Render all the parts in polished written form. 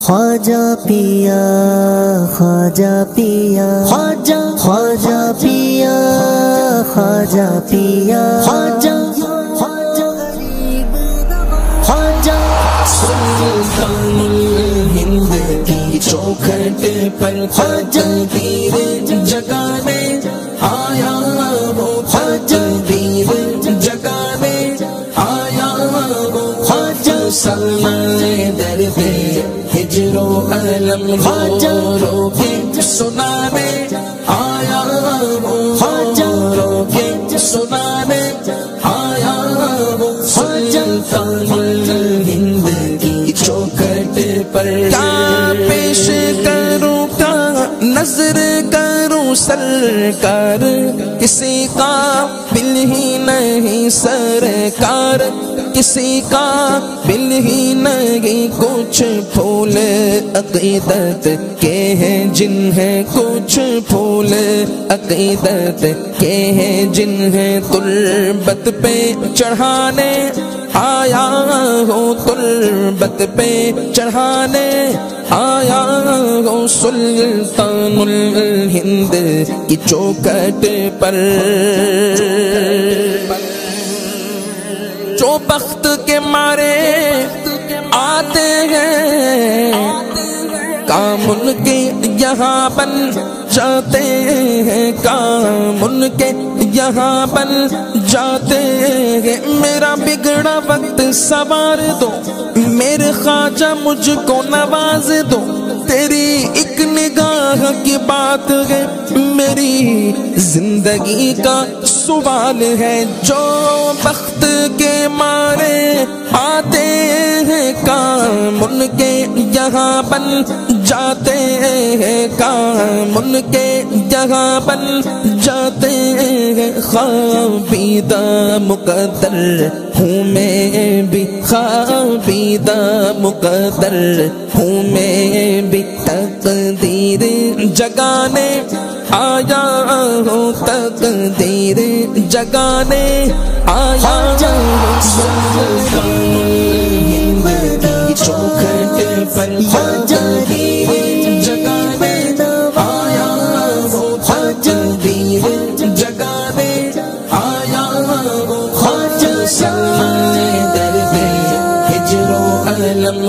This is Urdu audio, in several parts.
خواجہ پیا خواجہ پیا خواجہ خواجہ پیا خواجہ پیا خواجہ خواجہ سلطان الہند کی چوکھٹ پر خواجہ پیر جگانے آیا وہ خواجہ پیر جگانے آیا وہ خواجہ سلمان در پہ ہجر و علم رو کے سنانے آیا وہ خواجہ رو کے سنانے آیا وہ سلطان الہند کی چوکھٹ پر کیا پیش کروں کیا نظر کروں سرکار کسی قابل ہی نہیں سرکار کسی قابل ہی نہیں کچھ پھول عقیدت کے ہیں جنہیں کچھ پھول عقیدت کے ہیں جنہیں تربت پہ چڑھانے آیا ہو تربت پہ چڑھانے آیا ہو سلطان الہند کی چوکھٹ پر جو بخت کے مارے آتے ہیں کام ان کے یہاں بن جاتے ہیں کام ان کے یہاں بن جاتے ہیں میرا بگڑا وقت سوار دو میرے خواجہ مجھ کو نواز دو تیری ایک نگاہ کی بات ہے میری زندگی کا سوال ہے جو بخت کے مارے آتے ہیں کام ان کے یہاں بن جاتے ہیں کام ان کے یہاں بن جاتے ہیں خوابیدہ مقدر ہوں میں بھی خوابیدہ مقدر ہوں میں بھی تقدیر جگانے آیا ہوں تقدیر جگانے آیا ہوں سلطان الہند کی چوکھٹ پر تقدیر جگانے آیا ہوں تقدیر جگانے آیا ہوں خواجہ سلمان در پہ ہجر و علم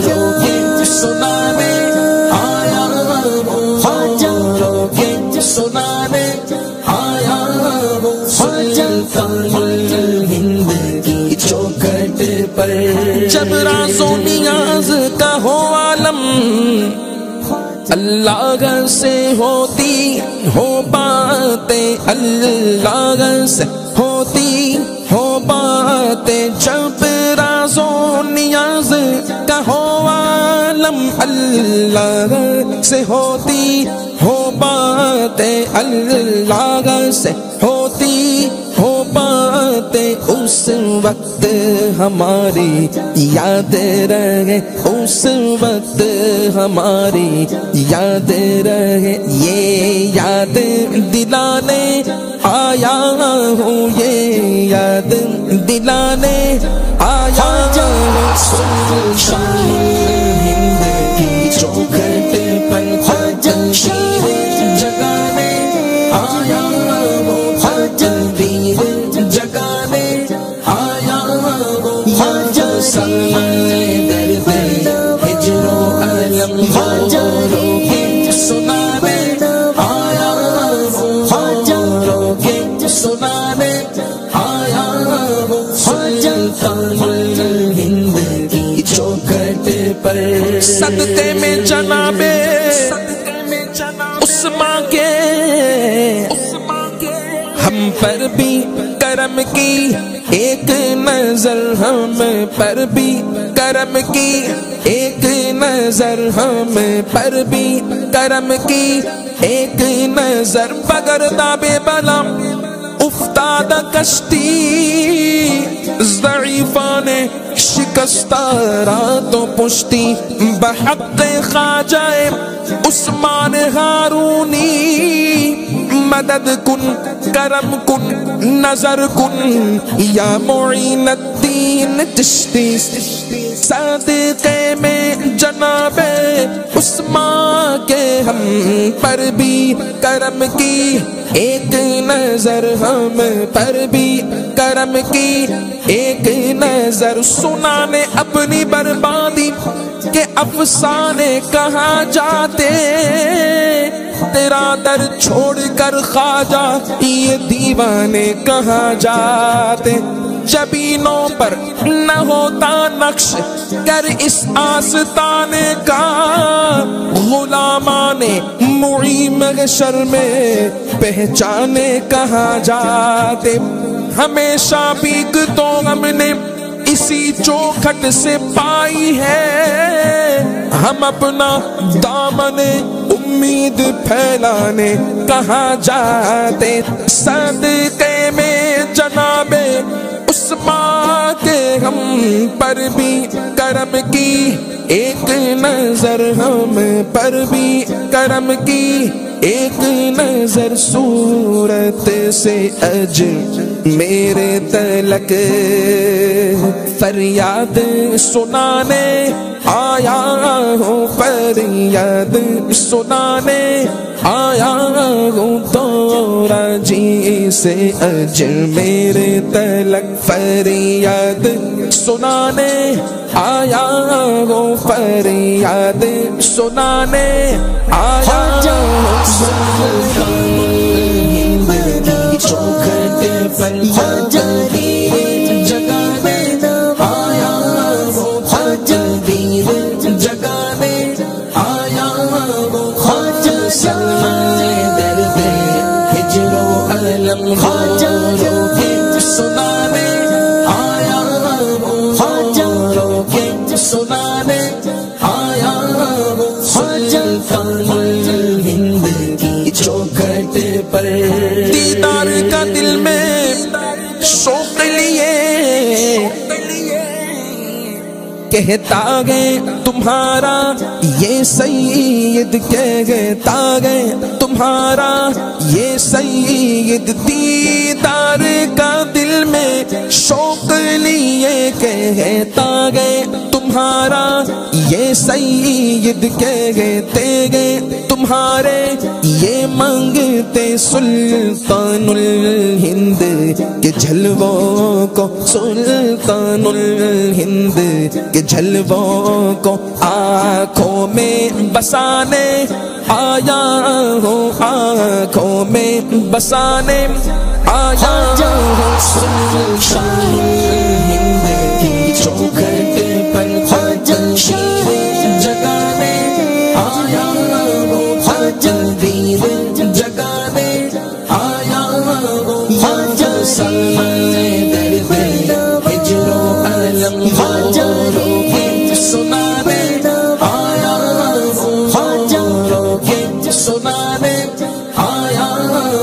رو کے سنانے آیا ہوں خواجہ رو کے سنانے آیا ہوں سلطان الہند کی چوکھٹ پر جب راز و نیاز کا ہو عالم اللہ سے ہوتی ہو باتیں اللہ سے ہوتی ہو باتیں جب راز و نیاز کا ہو عالم اللہ سے ہوتی ہو باتیں اللہ سے ہوتی ہو باتیں اس وقت ہماری یاد رہے اس وقت ہماری یاد رہے یہ یاد دلانے آیا ہوں یہ یاد دلانے آیا ہوں سلطان الہند کی چوکھٹ پر تقدیر جگانے آیا ہوں تقدیر جگانے آیا ہوں خواجہ سلمان در پہ ہجر و علم رو کے سنانے آیا ہوں خواجہ رو کے سنانے آیا ہوں سلطان الہند کی چوکھٹ پر صدقے میں جناب عثمان کے ہم پر بھی کرم کی ایک نظر ہم پر بھی کرم کی ایک نظر ہم پر بھی کرم کی ایک نظر بغیر دابے بلا افتاد کشتی ضعیفان شکستہ رات و پشتی بحق خواجہ عثمان ہارونی مدد کن کرم کن نظر کن یا معین الدین امین چشتی صدقے میں جناب عثمان کے ہم پر بھی کرم کی ایک نظر، ہم پر بھی کرم کی ایک نظر، سنانے اپنی بربادی کے افسانے کہاں جاتے، تیرا در چھوڑ کر خواجہ یہ دیوانے کہاں جاتے، جبینوں پر نہ ہوتا نقش کر اس آستانے کا، غلامان معی محشر میں پہچانے کہاں جاتے، ہمیشہ بھیگ تو ہم نے اسی چوکھٹ سے پائی ہے، ہم اپنا دامن امید پھیلانے کہاں جاتے، صدقے میں جناب عثمان کے ہم پر بھی کرم کی ایک نظر، ہم پر بھی کرم کی ایک نظر، صورت سے میرے تلک فریاد سنانے آیا ہوں، فریاد سنانے آیا ہوں، تورا جی سے میرے تلک فریاد سنانے آیا ہوں، فریاد سنانے آیا ہوں، چوکھٹ پر جگانے آیا ہوں، تدبیر جگانے آیا ہوں، درد ہجر و علم روکے سنانے آیا ہوں، روکے سنانے آیا ہوں، سلطان الہند کی چوکھٹ پر، دیدار کا دل میں شوق لیے کہتا گئے تمہارا یہ سید، کہتا گئے تمہارا یہ سید، دیدار کا دل میں شوق لیے کہتا گئے تمہارا یہ سید، کہتے گئے تمہارے یہ مانگتے سلطان الہند کے جلووں کو، سلطان الہند کے جلووں کو آنکھوں میں بسانے آیا ہوں، آنکھوں میں بسانے آیا ہوں، سلطان الہند کی چوکھٹ پر تدبیر جگانے آیا ہوں، تدبیر جگانے آیا ہوں، درد ہجر و علم روکے سنانے آیا ہوں، روکے سنانے آیا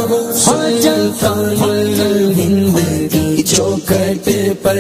ہوں، سلطان الہند کی چوکھٹ پر۔